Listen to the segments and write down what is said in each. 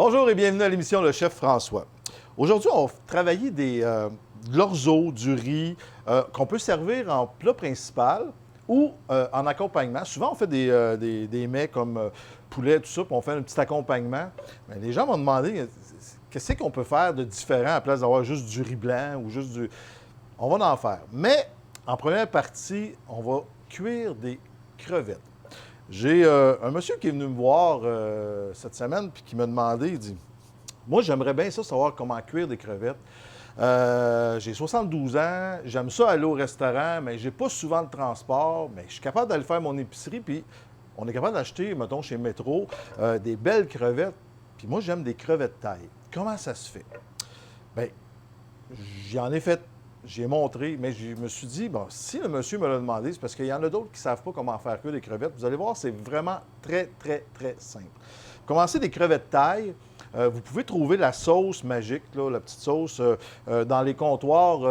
Bonjour et bienvenue à l'émission Le Chef François. Aujourd'hui, on va travailler de l'orzo, du riz, qu'on peut servir en plat principal ou en accompagnement. Souvent, on fait des mets comme poulet, tout ça, puis on fait un petit accompagnement. Mais les gens m'ont demandé qu'est-ce qu'on peut faire de différent à la place d'avoir juste du riz blanc ou juste du... On va en faire. Mais en première partie, on va cuire des crevettes. J'ai un monsieur qui est venu me voir cette semaine puis qui m'a demandé, il dit, moi j'aimerais bien ça savoir comment cuire des crevettes. J'ai 72 ans, j'aime ça aller au restaurant, mais j'ai pas souvent de transport, mais je suis capable d'aller faire mon épicerie, puis on est capable d'acheter, mettons, chez Métro, des belles crevettes, puis moi j'aime des crevettes taille. Comment ça se fait? Bien, j'en ai fait. J'ai montré, mais je me suis dit, bon, si le monsieur me l'a demandé, c'est parce qu'il y en a d'autres qui ne savent pas comment faire cuire des crevettes. Vous allez voir, c'est vraiment très, très, très simple. Commencez des crevettes taille. Vous pouvez trouver la sauce magique, là, la petite sauce, dans les comptoirs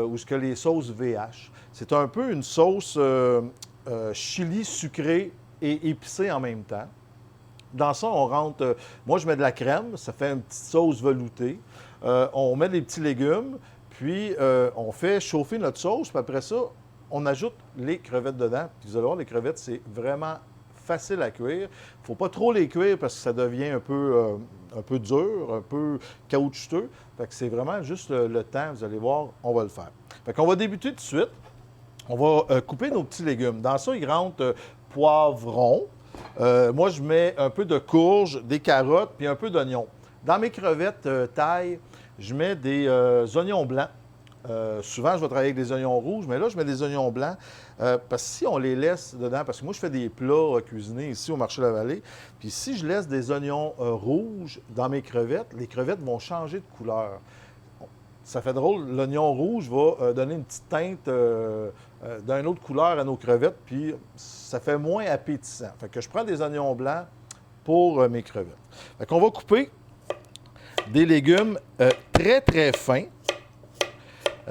où ce que les sauces VH. C'est un peu une sauce chili sucrée et épicée en même temps. Dans ça, on rentre, moi je mets de la crème, ça fait une petite sauce veloutée. On met des petits légumes. Puis, on fait chauffer notre sauce, puis après ça, on ajoute les crevettes dedans. Puis vous allez voir, les crevettes, c'est vraiment facile à cuire. Il ne faut pas trop les cuire parce que ça devient un peu dur, un peu caoutchouteux. Fait que c'est vraiment juste le temps, vous allez voir, on va le faire. Fait qu'on va débuter tout de suite. On va couper nos petits légumes. Dans ça, il rentre poivron. Moi, je mets un peu de courge, des carottes, puis un peu d'oignon. Dans mes crevettes taille, je mets des oignons blancs. Souvent, je vais travailler avec des oignons rouges, mais là, je mets des oignons blancs parce que si on les laisse dedans, parce que moi, je fais des plats cuisinés ici au marché de la Vallée, puis si je laisse des oignons rouges dans mes crevettes, les crevettes vont changer de couleur. Ça fait drôle, l'oignon rouge va donner une petite teinte d'une autre couleur à nos crevettes, puis ça fait moins appétissant. Fait que je prends des oignons blancs pour mes crevettes. Fait qu'on va couper des légumes très, très fins.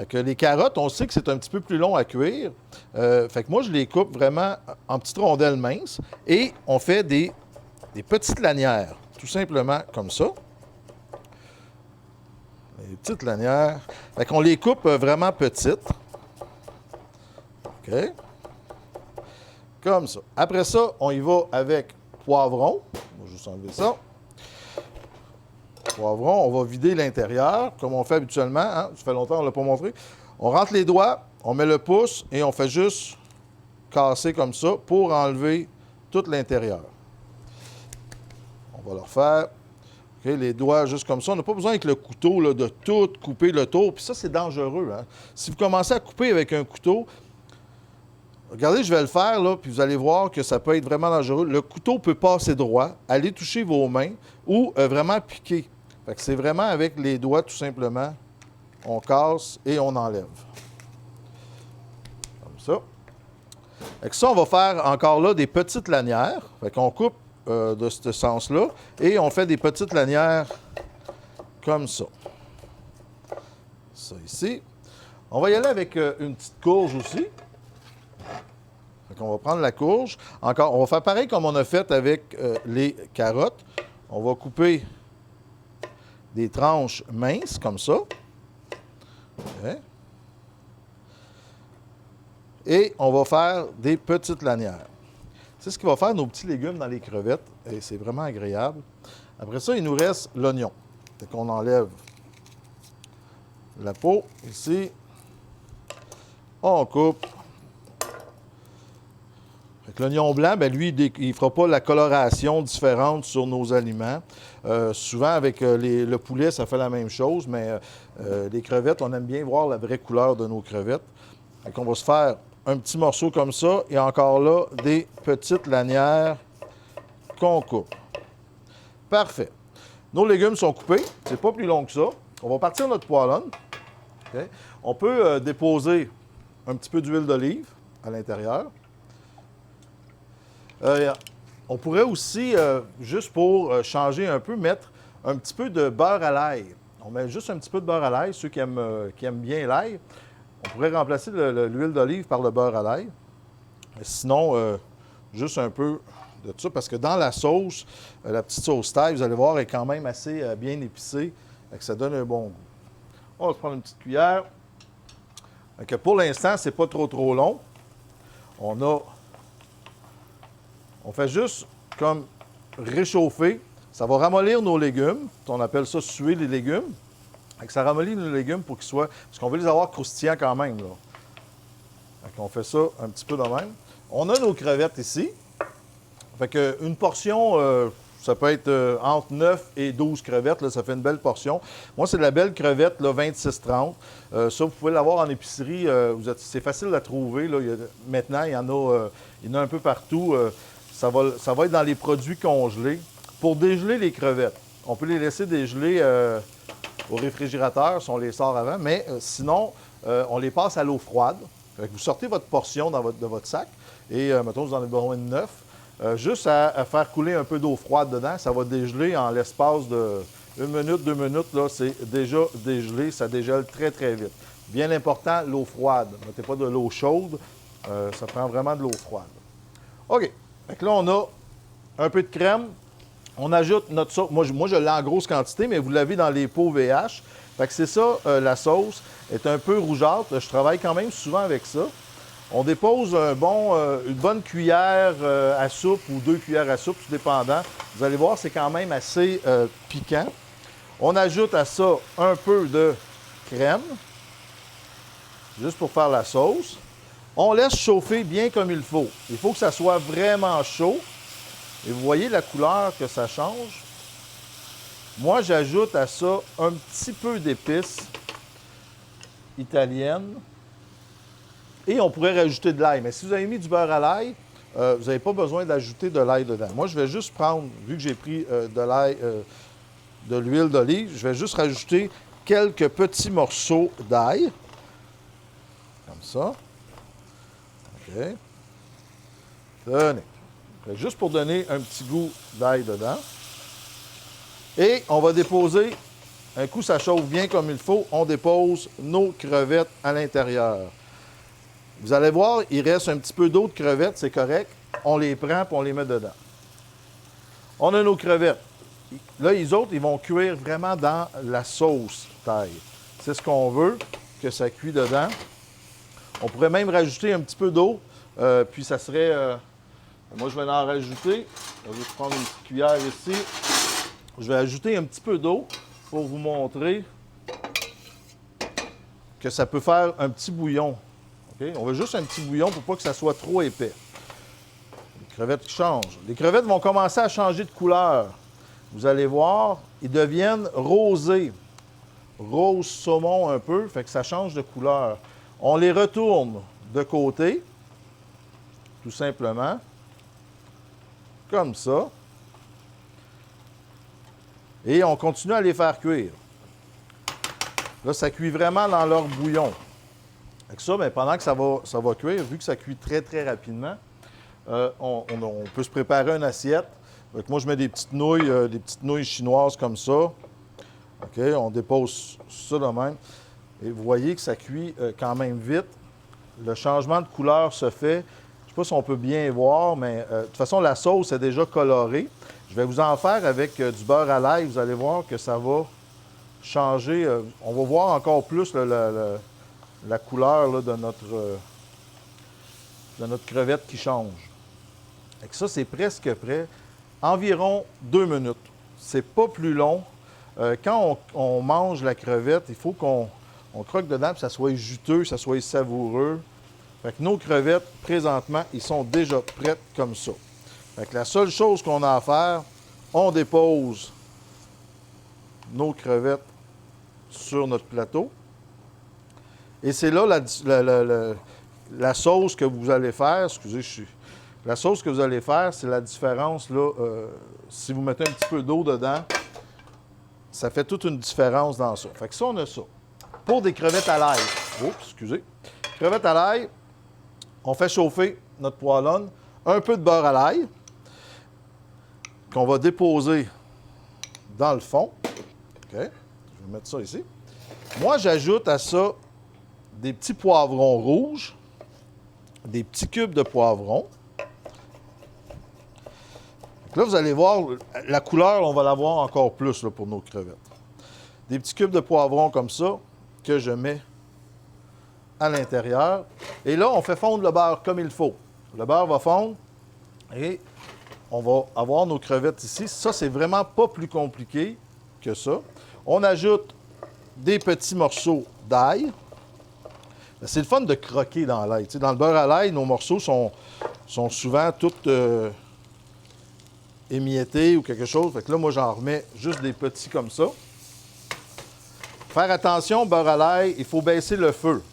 Que les carottes, on sait que c'est un petit peu plus long à cuire. Fait que moi, je les coupe vraiment en petites rondelles minces. Et on fait des petites lanières, tout simplement comme ça. Des petites lanières. Fait qu'on les coupe vraiment petites. OK? Comme ça. Après ça, on y va avec poivron. On va juste enlever ça. Poivron, on va vider l'intérieur, comme on fait habituellement. Hein? Ça fait longtemps qu'on ne l'a pas montré. On rentre les doigts, on met le pouce et on fait juste casser comme ça pour enlever tout l'intérieur. On va le refaire. Okay, les doigts juste comme ça. On n'a pas besoin avec le couteau là, de tout couper le tour. Puis ça, c'est dangereux. Hein? Si vous commencez à couper avec un couteau, regardez, je vais le faire, là, puis vous allez voir que ça peut être vraiment dangereux. Le couteau peut passer droit, aller toucher vos mains ou vraiment piquer. Fait que c'est vraiment avec les doigts, tout simplement. On casse et on enlève. Comme ça. Avec ça, on va faire encore là des petites lanières. Fait qu'on coupe de ce sens-là et on fait des petites lanières comme ça. Ça ici. On va y aller avec une petite courge aussi. Fait qu'on va prendre la courge. Encore, on va faire pareil comme on a fait avec les carottes. On va couper des tranches minces, comme ça. Okay. Et on va faire des petites lanières. C'est ce qui va faire nos petits légumes dans les crevettes. Et c'est vraiment agréable. Après ça, il nous reste l'oignon. Fait qu'on enlève la peau, ici. On coupe. L'oignon blanc, bien, lui, il ne fera pas la coloration différente sur nos aliments. Souvent, avec le poulet, ça fait la même chose, mais les crevettes, on aime bien voir la vraie couleur de nos crevettes. Donc, on va se faire un petit morceau comme ça et encore là, des petites lanières qu'on coupe. Parfait. Nos légumes sont coupés. C'est pas plus long que ça. On va partir notre poêlonne. Okay. On peut déposer un petit peu d'huile d'olive à l'intérieur. On pourrait aussi, juste pour changer un peu, mettre un petit peu de beurre à l'ail. On met juste un petit peu de beurre à l'ail, ceux qui aiment bien l'ail. On pourrait remplacer l'huile d'olive par le beurre à l'ail. Sinon, juste un peu de ça, parce que dans la sauce, la petite sauce thaï, vous allez voir, est quand même assez bien épicée. Fait que ça donne un bon goût. On va se prendre une petite cuillère. Fait que pour l'instant, c'est pas trop long. On fait juste comme réchauffer. Ça va ramollir nos légumes. On appelle ça suer les légumes. Fait que ça ramollit nos légumes pour qu'ils soient... Parce qu'on veut les avoir croustillants quand même, là. Fait qu'on fait ça un petit peu de même. On a nos crevettes ici. Fait qu'une portion, ça peut être entre 9 et 12 crevettes. Là, ça fait une belle portion. Moi, c'est de la belle crevette, là, 26-30. Ça, vous pouvez l'avoir en épicerie. C'est facile à trouver. Là. Maintenant, il y en a un peu partout. Ça va être dans les produits congelés. Pour dégeler les crevettes, on peut les laisser dégeler au réfrigérateur si on les sort avant. Mais sinon, on les passe à l'eau froide. Fait que vous sortez votre portion de votre sac et, mettons, vous en avez besoin de 9. Juste à faire couler un peu d'eau froide dedans, ça va dégeler en l'espace de 1 minute, 2 minutes. Là, c'est déjà dégelé, ça dégèle très, très vite. Bien important, l'eau froide. Ne mettez pas de l'eau chaude, ça prend vraiment de l'eau froide. OK. Fait que là, on a un peu de crème. On ajoute notre sauce. Moi je l'ai en grosse quantité, mais vous l'avez dans les pots VH. Fait que c'est ça, la sauce est un peu rougeâtre. Je travaille quand même souvent avec ça. On dépose une bonne cuillère à soupe ou 2 cuillères à soupe, tout dépendant. Vous allez voir, c'est quand même assez piquant. On ajoute à ça un peu de crème, juste pour faire la sauce. On laisse chauffer bien comme il faut. Il faut que ça soit vraiment chaud. Et vous voyez la couleur que ça change. Moi, j'ajoute à ça un petit peu d'épices italiennes. Et on pourrait rajouter de l'ail. Mais si vous avez mis du beurre à l'ail, vous n'avez pas besoin d'ajouter de l'ail dedans. Moi, je vais juste prendre, vu que j'ai pris de l'ail, de l'huile d'olive, je vais juste rajouter quelques petits morceaux d'ail. Comme ça. OK. Tenez. Juste pour donner un petit goût d'ail dedans. Et on va déposer, un coup ça chauffe bien comme il faut, on dépose nos crevettes à l'intérieur. Vous allez voir, il reste un petit peu d'eau de crevettes, c'est correct. On les prend et on les met dedans. On a nos crevettes. Là, les autres, ils vont cuire vraiment dans la sauce thaï. C'est ce qu'on veut, que ça cuit dedans. On pourrait même rajouter un petit peu d'eau, puis ça serait... moi, je vais en rajouter. Je vais prendre une petite cuillère ici. Je vais ajouter un petit peu d'eau pour vous montrer que ça peut faire un petit bouillon. Okay? On veut juste un petit bouillon pour pas que ça soit trop épais. Les crevettes qui changent. Les crevettes vont commencer à changer de couleur. Vous allez voir, ils deviennent rosés. Rose saumon un peu, fait que ça change de couleur. On les retourne de côté, tout simplement. Comme ça. Et on continue à les faire cuire. Là, ça cuit vraiment dans leur bouillon. Avec ça, bien, pendant que ça va cuire, vu que ça cuit très, très rapidement, on peut se préparer une assiette. Donc, moi, je mets des petites nouilles chinoises comme ça. OK, on dépose ça de même. Et vous voyez que ça cuit quand même vite. Le changement de couleur se fait. Je ne sais pas si on peut bien voir, mais de toute façon, la sauce est déjà colorée. Je vais vous en faire avec du beurre à l'ail. Vous allez voir que ça va changer. On va voir encore plus la couleur là, de notre crevette qui change. Et ça, c'est presque prêt. Environ 2 minutes. C'est pas plus long. Quand on mange la crevette, il faut qu'on croque dedans et que ça soit juteux, que ça soit savoureux. Fait que nos crevettes, présentement, ils sont déjà prêtes comme ça. Fait que la seule chose qu'on a à faire, on dépose nos crevettes sur notre plateau. Et c'est là la sauce que vous allez faire. Excusez, la sauce que vous allez faire, c'est la différence, là, si vous mettez un petit peu d'eau dedans, ça fait toute une différence dans ça. Fait que ça, on a ça. Pour des crevettes à l'ail, crevettes à l'ail, on fait chauffer notre poêlonne, un peu de beurre à l'ail, qu'on va déposer dans le fond. OK, je vais mettre ça ici. Moi, j'ajoute à ça des petits poivrons rouges, des petits cubes de poivrons. Là, vous allez voir, la couleur, on va la voir encore plus là, pour nos crevettes. Des petits cubes de poivron comme ça que je mets à l'intérieur. Et là, on fait fondre le beurre comme il faut. Le beurre va fondre et on va avoir nos crevettes ici. Ça, c'est vraiment pas plus compliqué que ça. On ajoute des petits morceaux d'ail. C'est le fun de croquer dans l'ail. Tu sais, dans le beurre à l'ail, nos morceaux sont souvent tous émiettés ou quelque chose. Fait que là, moi, j'en remets juste des petits comme ça. Faire attention, beurre à l'ail, il faut baisser le feu.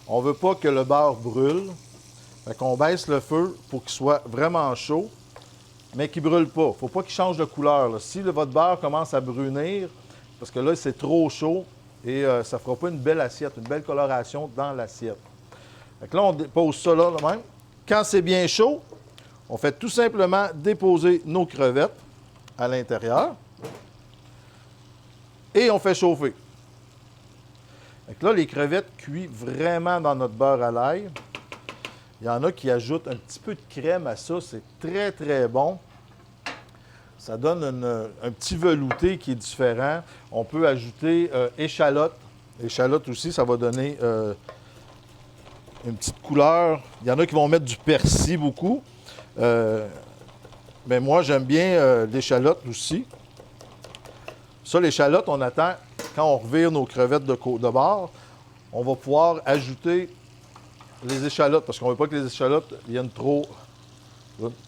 On ne veut pas que le beurre brûle. Fait qu'on baisse le feu pour qu'il soit vraiment chaud, mais qu'il ne brûle pas. Il ne faut pas qu'il change de couleur, là. Si votre beurre commence à brunir, parce que là, c'est trop chaud et ça ne fera pas une belle assiette, une belle coloration dans l'assiette. Fait que là, on dépose ça là même. Quand c'est bien chaud, on fait tout simplement déposer nos crevettes à l'intérieur et on fait chauffer. Fait que là, les crevettes cuisent vraiment dans notre beurre à l'ail. Il y en a qui ajoutent un petit peu de crème à ça. C'est très, très bon. Ça donne un petit velouté qui est différent. On peut ajouter échalote. Échalote aussi, ça va donner une petite couleur. Il y en a qui vont mettre du persil beaucoup. Mais moi, j'aime bien l'échalote aussi. Ça, l'échalote, on attend, quand on revire nos crevettes de bord, on va pouvoir ajouter les échalotes, parce qu'on ne veut pas que les échalotes viennent trop...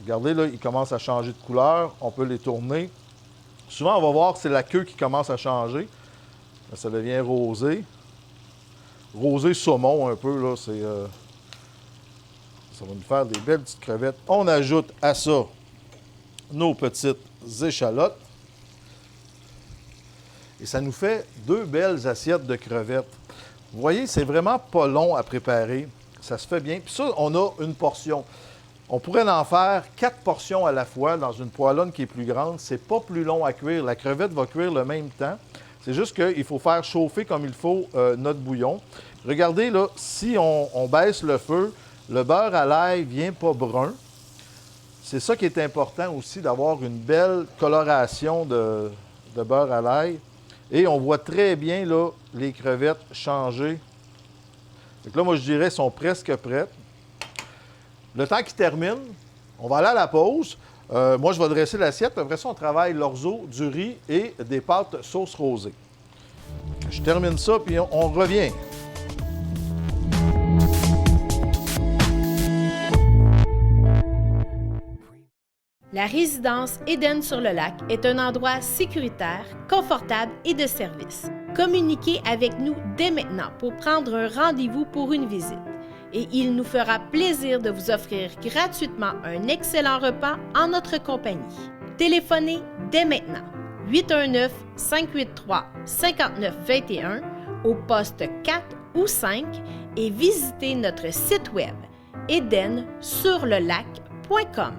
Regardez, là, ils commencent à changer de couleur. On peut les tourner. Souvent, on va voir que c'est la queue qui commence à changer. Là, ça devient rosé. Rosé saumon, un peu, là. Ça va nous faire des belles petites crevettes. On ajoute à ça nos petites échalotes. Et ça nous fait 2 belles assiettes de crevettes. Vous voyez, c'est vraiment pas long à préparer. Ça se fait bien. Puis ça, on a une portion. On pourrait en faire 4 portions à la fois dans une poêlonne qui est plus grande. C'est pas plus long à cuire. La crevette va cuire le même temps. C'est juste qu'il faut faire chauffer comme il faut notre bouillon. Regardez, là, si on baisse le feu, le beurre à l'ail ne vient pas brun. C'est ça qui est important aussi, d'avoir une belle coloration de beurre à l'ail. Et on voit très bien là, les crevettes changer. Donc là, moi, je dirais, sont presque prêtes. Le temps qu'ils terminent, on va aller à la pause. Moi, je vais dresser l'assiette. Après ça, on travaille l'orzo, du riz et des pâtes sauce rosée. Je termine ça, puis on revient. La résidence Éden-sur-le-Lac est un endroit sécuritaire, confortable et de service. Communiquez avec nous dès maintenant pour prendre un rendez-vous pour une visite. Et il nous fera plaisir de vous offrir gratuitement un excellent repas en notre compagnie. Téléphonez dès maintenant 819-583-5921 au poste 4 ou 5 et visitez notre site web edensurlelac.com.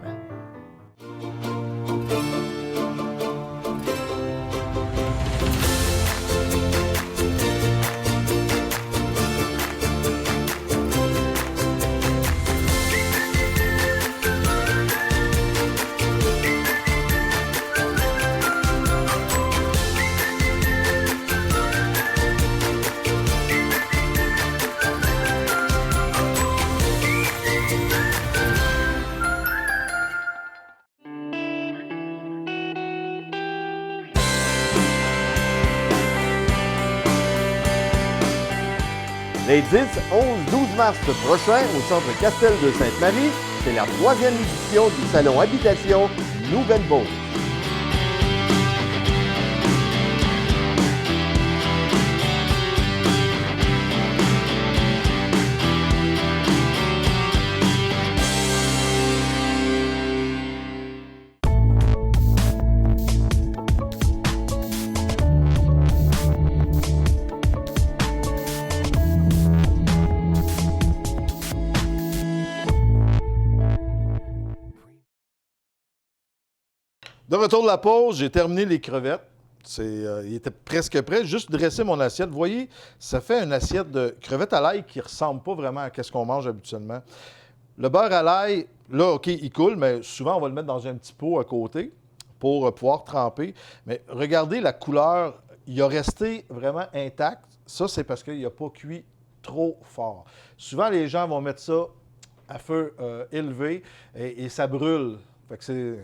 Les 10, 11, 12 mars prochains au Centre Castel de Sainte-Marie, c'est la 3e édition du Salon Habitation Nouvelle-Beauce. De retour de la pause, j'ai terminé les crevettes. Il était presque prêt. Juste dresser mon assiette. Vous voyez, ça fait une assiette de crevettes à l'ail qui ne ressemble pas vraiment à ce qu'on mange habituellement. Le beurre à l'ail, là, OK, il coule, mais souvent, on va le mettre dans un petit pot à côté pour pouvoir tremper. Mais regardez la couleur, il a resté vraiment intact. Ça, c'est parce qu'il n'a pas cuit trop fort. Souvent, les gens vont mettre ça à feu élevé et ça brûle. Fait que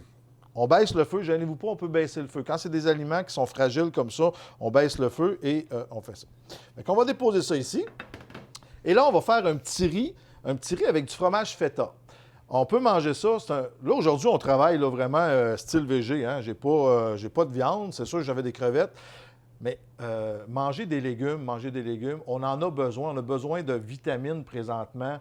on baisse le feu, gênez-vous pas, on peut baisser le feu. Quand c'est des aliments qui sont fragiles comme ça, on baisse le feu et on fait ça. Fait qu'on va déposer ça ici. Et là, on va faire un petit riz avec du fromage feta. On peut manger ça. Là, aujourd'hui, on travaille là, vraiment style végé. Hein? J'ai pas de viande. C'est sûr que j'avais des crevettes. Mais manger des légumes, on en a besoin. On a besoin de vitamines présentement.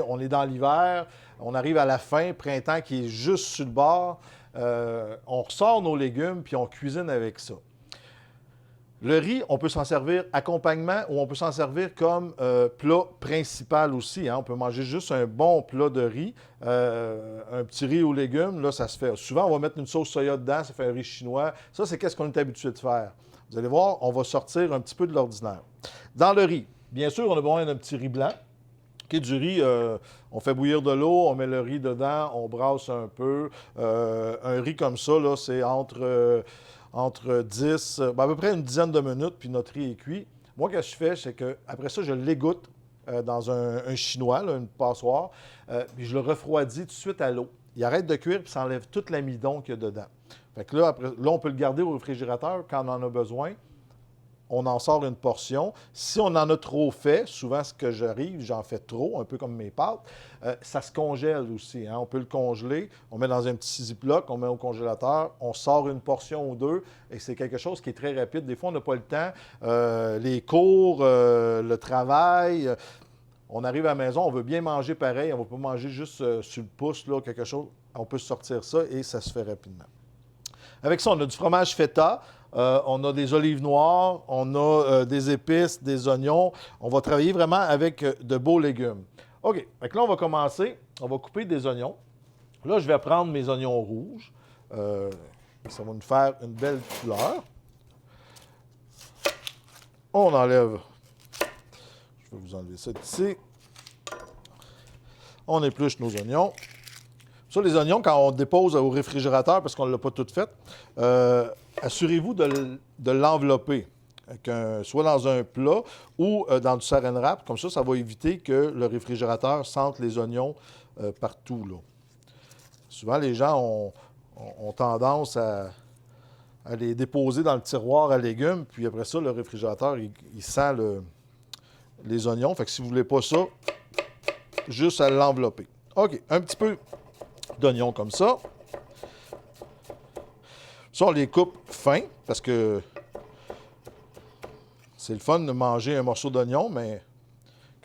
On est dans l'hiver, on arrive à la fin, printemps qui est juste sur le bord. On ressort nos légumes puis on cuisine avec ça. Le riz, on peut s'en servir accompagnement ou on peut s'en servir comme plat principal aussi. Hein. On peut manger juste un bon plat de riz, un petit riz aux légumes, là, ça se fait. Souvent, on va mettre une sauce soya dedans, ça fait un riz chinois. Ça, c'est qu'est-ce qu'on est habitué de faire. Vous allez voir, on va sortir un petit peu de l'ordinaire. Dans le riz, bien sûr, on a besoin d'un petit riz blanc. Okay, du riz, on fait bouillir de l'eau, on met le riz dedans, on brasse un peu. Un riz comme ça, là, c'est entre 10, à peu près une dizaine de minutes, puis notre riz est cuit. Moi, ce que je fais, c'est qu'après ça, je l'égoutte dans un chinois, là, une passoire, puis je le refroidis tout de suite à l'eau. Il arrête de cuire, puis ça enlève tout l'amidon qu'il y a dedans. Fait que là, on peut le garder au réfrigérateur quand on en a besoin. On en sort une portion. Si on en a trop fait, souvent ce que j'arrive, j'en fais trop, un peu comme mes pâtes, ça se congèle aussi. Hein? On peut le congeler, on met dans un petit ziploc, on met au congélateur, on sort une portion ou deux, et c'est quelque chose qui est très rapide. Des fois, on n'a pas le temps. Les cours, le travail, on arrive à la maison, on veut bien manger pareil, on ne va pas manger juste sur le pouce, là, quelque chose. On peut sortir ça et ça se fait rapidement. Avec ça, on a du fromage feta. On a des olives noires, on a des épices, des oignons. On va travailler vraiment avec de beaux légumes. OK, donc là, on va commencer. On va couper des oignons. Là, je vais prendre mes oignons rouges. Ça va nous faire une belle couleur. On enlève. Je vais vous enlever ça d'ici. On épluche nos oignons. Ça, les oignons, quand on dépose au réfrigérateur, parce qu'on ne l'a pas tout fait, assurez-vous de l'envelopper, soit dans un plat ou dans du saran wrap. Comme ça va éviter que le réfrigérateur sente les oignons partout, là. Souvent, les gens ont tendance à les déposer dans le tiroir à légumes, puis après ça, le réfrigérateur, il sent les oignons. Fait que si vous ne voulez pas ça, juste à l'envelopper. OK, un petit peu d'oignons comme ça. Ça, on les coupe fin parce que c'est le fun de manger un morceau d'oignon, mais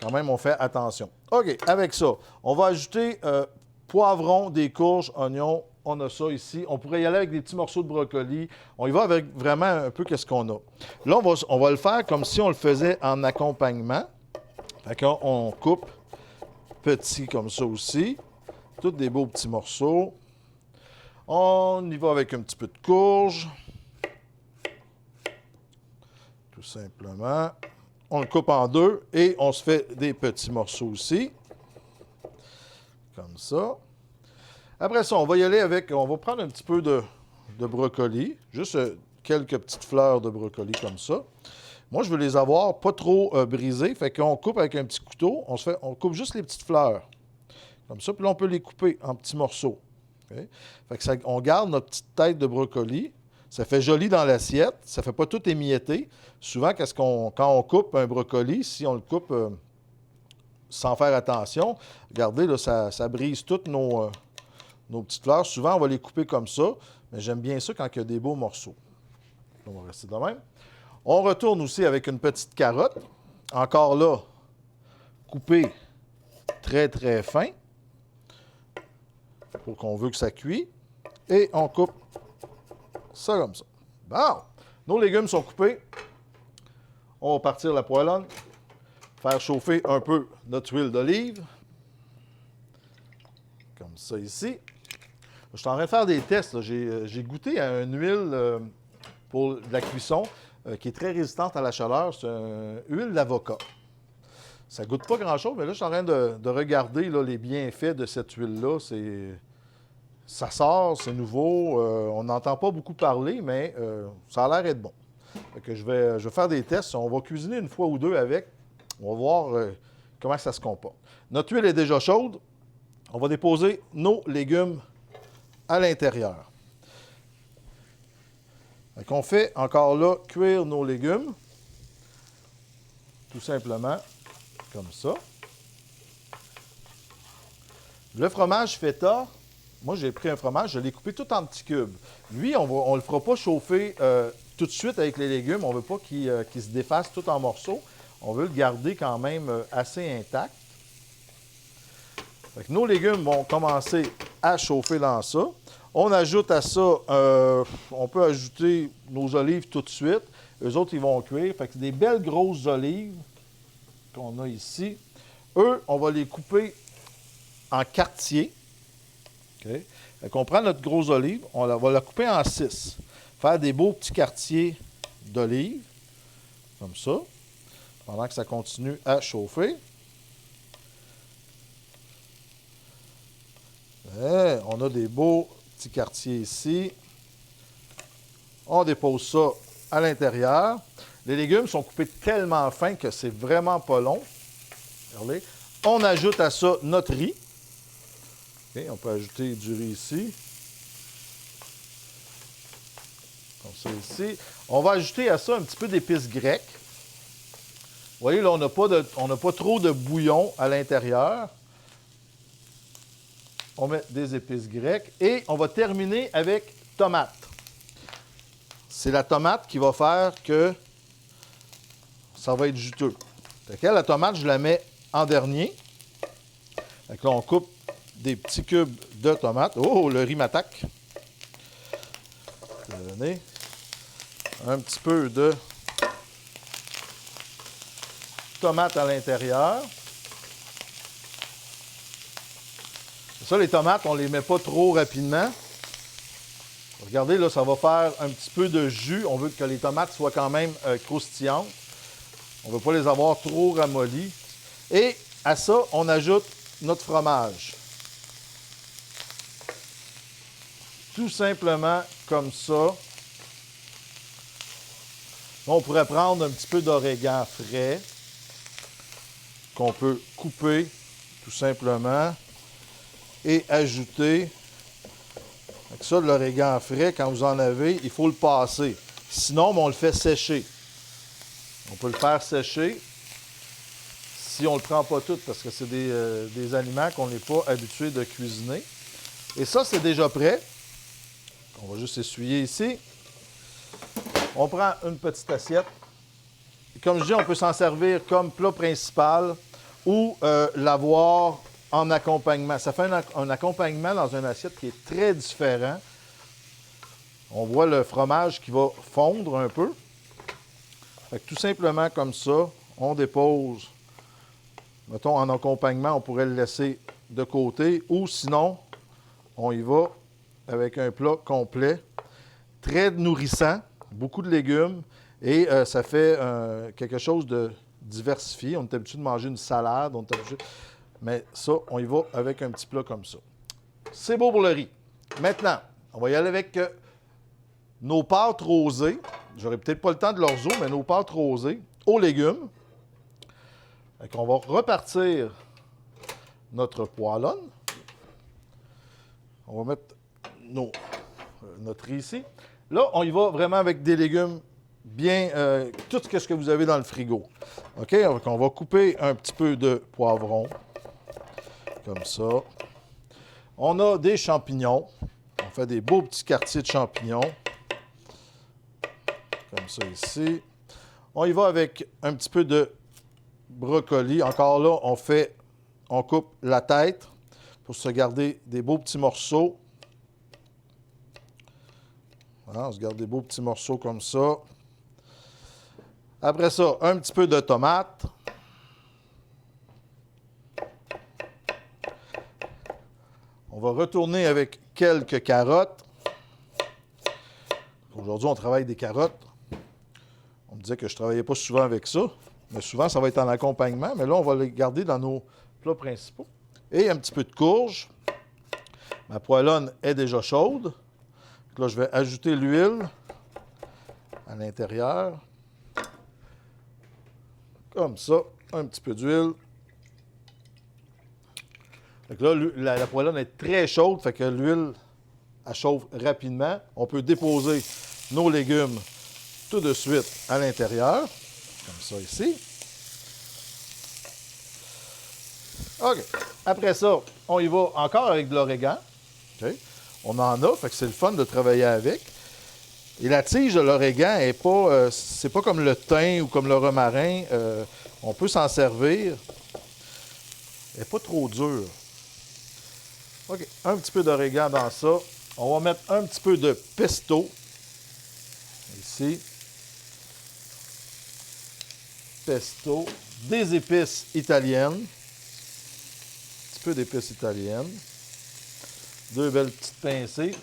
quand même, on fait attention. OK, avec ça, on va ajouter poivrons, des courges, oignons. On a ça ici. On pourrait y aller avec des petits morceaux de brocoli. On y va avec vraiment un peu qu'est-ce qu'on a. Là, on va le faire comme si on le faisait en accompagnement. Fait qu'on coupe petit comme ça aussi. Tous des beaux petits morceaux. On y va avec un petit peu de courge. Tout simplement. On le coupe en deux et on se fait des petits morceaux aussi. Comme ça. Après ça, on va y aller avec... On va prendre un petit peu de brocoli. Juste quelques petites fleurs de brocoli comme ça. Moi, je veux les avoir pas trop brisées. Fait qu'on coupe avec un petit couteau. On coupe juste les petites fleurs. Comme ça. Puis là, on peut les couper en petits morceaux. Okay? Fait que on garde notre petite tête de brocoli. Ça fait joli dans l'assiette. Ça ne fait pas tout émietté. Souvent, quand on coupe un brocoli, si on le coupe sans faire attention, regardez, là, ça brise toutes nos petites fleurs. Souvent, on va les couper comme ça. Mais j'aime bien ça quand il y a des beaux morceaux. On va rester de même. On retourne aussi avec une petite carotte. Encore là, coupée très, très fin. Pour qu'on veut que ça cuise. Et on coupe ça comme ça. Bon! Nos légumes sont coupés. On va partir la poêlonne. Faire chauffer un peu notre huile d'olive. Comme ça ici. Je suis en train de faire des tests. J'ai goûté à une huile pour de la cuisson qui est très résistante à la chaleur. C'est une huile d'avocat. Ça ne goûte pas grand-chose, mais là, je suis en train de regarder là, les bienfaits de cette huile-là. Ça sort, c'est nouveau. On n'entend pas beaucoup parler, mais ça a l'air d'être bon. Fait que je vais faire des tests. On va cuisiner une fois ou deux avec. On va voir comment ça se comporte. Notre huile est déjà chaude. On va déposer nos légumes à l'intérieur. On fait encore là cuire nos légumes. Tout simplement comme ça. Le fromage feta, moi j'ai pris un fromage, je l'ai coupé tout en petits cubes. Lui, on ne le fera pas chauffer tout de suite avec les légumes. On ne veut pas qu'il se défasse tout en morceaux. On veut le garder quand même assez intact. Fait que nos légumes vont commencer à chauffer dans ça. On ajoute à ça, on peut ajouter nos olives tout de suite. Eux autres, ils vont cuire. Fait que c'est des belles grosses olives qu'on a ici. Eux, on va les couper en quartiers. Okay? Fait qu'on prend notre grosse olive, on va la couper en 6. Faire des beaux petits quartiers d'olive, comme ça, pendant que ça continue à chauffer. Et on a des beaux petits quartiers ici. On dépose ça à l'intérieur. Les légumes sont coupés tellement fin que c'est vraiment pas long. Regardez. On ajoute à ça notre riz. Okay, on peut ajouter du riz ici. Comme ça ici. On va ajouter à ça un petit peu d'épices grecques. Vous voyez, là, on n'a pas trop de bouillon à l'intérieur. On met des épices grecques et on va terminer avec tomate. C'est la tomate qui va faire que ça va être juteux. Fait que la tomate, je la mets en dernier. Fait que là, on coupe des petits cubes de tomates. Oh, le riz m'attaque. Je vais donner un petit peu de tomate à l'intérieur. Ça, les tomates, on ne les met pas trop rapidement. Regardez, là, ça va faire un petit peu de jus. On veut que les tomates soient quand même croustillantes. On ne veut pas les avoir trop ramollies. Et à ça, on ajoute notre fromage. Tout simplement comme ça. On pourrait prendre un petit peu d'origan frais qu'on peut couper tout simplement et ajouter. Avec ça, de l'origan frais, quand vous en avez, il faut le passer. Sinon, on le fait sécher. On peut le faire sécher si on ne le prend pas tout, parce que c'est des aliments qu'on n'est pas habitué de cuisiner. Et ça, c'est déjà prêt. On va juste essuyer ici. On prend une petite assiette. Et comme je dis, on peut s'en servir comme plat principal ou l'avoir en accompagnement. Ça fait un accompagnement dans une assiette qui est très différent. On voit le fromage qui va fondre un peu. Fait que tout simplement comme ça, on dépose. Mettons, en accompagnement, on pourrait le laisser de côté. Ou sinon, on y va avec un plat complet. Très nourrissant, beaucoup de légumes. Et ça fait quelque chose de diversifié. On est habitué de manger une salade. Mais ça, on y va avec un petit plat comme ça. C'est beau pour le riz. Maintenant, on va y aller avec nos pâtes rosées. J'aurai peut-être pas le temps de l'orzo, mais nos pâtes rosées aux légumes. On va repartir notre poêlonne. On va mettre notre riz ici. Là, on y va vraiment avec des légumes bien, tout ce que vous avez dans le frigo. OK? Donc, on va couper un petit peu de poivron. Comme ça. On a des champignons. On fait des beaux petits quartiers de champignons. Comme ça ici. On y va avec un petit peu de brocoli. Encore là, on coupe la tête pour se garder des beaux petits morceaux. Voilà, on se garde des beaux petits morceaux comme ça. Après ça, un petit peu de tomate. On va retourner avec quelques carottes. Aujourd'hui, on travaille des carottes. On me disait que je ne travaillais pas souvent avec ça. Mais souvent, ça va être en accompagnement. Mais là, on va les garder dans nos plats principaux. Et un petit peu de courge. Ma poêlonne est déjà chaude. Donc là, je vais ajouter l'huile à l'intérieur. Comme ça, un petit peu d'huile. Donc là, la poêlonne est très chaude, fait que l'huile, elle chauffe rapidement. On peut déposer nos légumes tout de suite à l'intérieur, comme ça ici. OK. Après ça, on y va encore avec de l'origan. OK. On en a, fait que c'est le fun de travailler avec. Et la tige de l'origan est pas, c'est pas comme le thym ou comme le romarin. On peut s'en servir. Elle n'est pas trop dure. OK. Un petit peu d'origan dans ça. On va mettre un petit peu de pesto. Ici. Pesto. Des épices italiennes. Un petit peu d'épices italiennes. 2 belles petites pincées.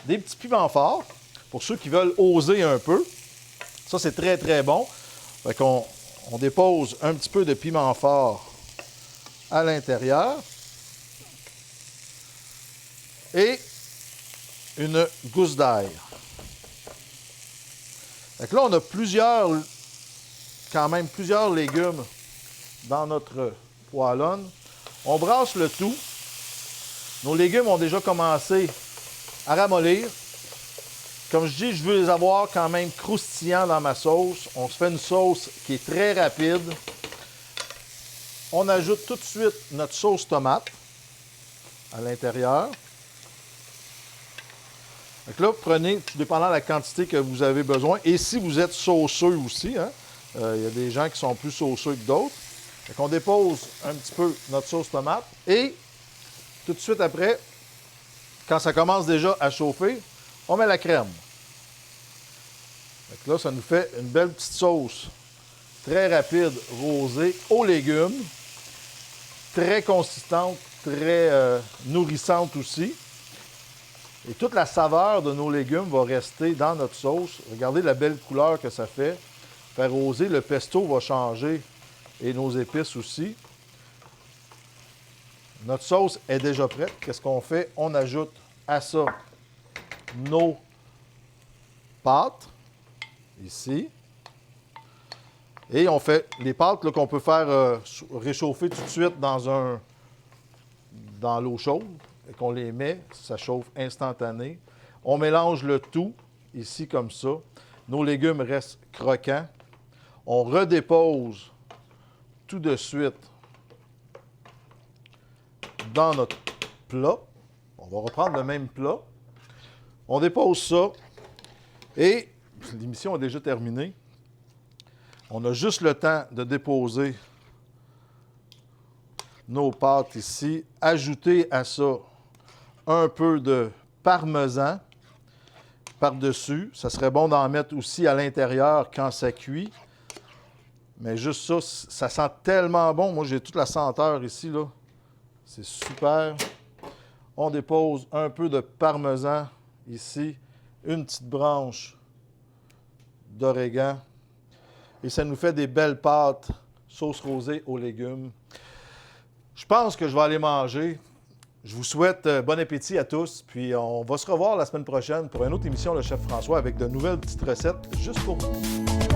Des petits piments forts. Pour ceux qui veulent oser un peu. Ça, c'est très, très bon. Fait qu'on dépose un petit peu de piment fort à l'intérieur. Et une gousse d'ail. Fait que là, on a quand même plusieurs légumes dans notre poêlonne. On brasse le tout. Nos légumes ont déjà commencé à ramollir. Comme je dis, je veux les avoir quand même croustillants dans ma sauce. On se fait une sauce qui est très rapide. On ajoute tout de suite notre sauce tomate à l'intérieur. Donc là, prenez, tout dépendant de la quantité que vous avez besoin. Et si vous êtes sauceux aussi, hein, y a des gens qui sont plus sauceux que d'autres. Donc on dépose un petit peu notre sauce tomate. Et tout de suite après, quand ça commence déjà à chauffer, on met la crème. Donc là, ça nous fait une belle petite sauce très rapide, rosée, aux légumes. Très consistante, très nourrissante aussi. Et toute la saveur de nos légumes va rester dans notre sauce. Regardez la belle couleur que ça fait. Faire roser, le pesto va changer et nos épices aussi. Notre sauce est déjà prête. Qu'est-ce qu'on fait? On ajoute à ça nos pâtes, ici. Et on fait les pâtes qu'on peut faire réchauffer tout de suite dans l'eau chaude. Et qu'on les met, ça chauffe instantané. On mélange le tout, ici comme ça. Nos légumes restent croquants. On redépose tout de suite dans notre plat. On va reprendre le même plat. On dépose ça. Et l'émission est déjà terminée. On a juste le temps de déposer nos pâtes ici. Ajouter à ça un peu de parmesan par-dessus. Ça serait bon d'en mettre aussi à l'intérieur quand ça cuit. Mais juste ça, ça sent tellement bon. Moi, j'ai toute la senteur ici, là. C'est super. On dépose un peu de parmesan ici. Une petite branche d'origan. Et ça nous fait des belles pâtes sauce rosée aux légumes. Je pense que je vais aller manger. Je vous souhaite bon appétit à tous. Puis on va se revoir la semaine prochaine pour une autre émission Le Chef François avec de nouvelles petites recettes juste pour vous.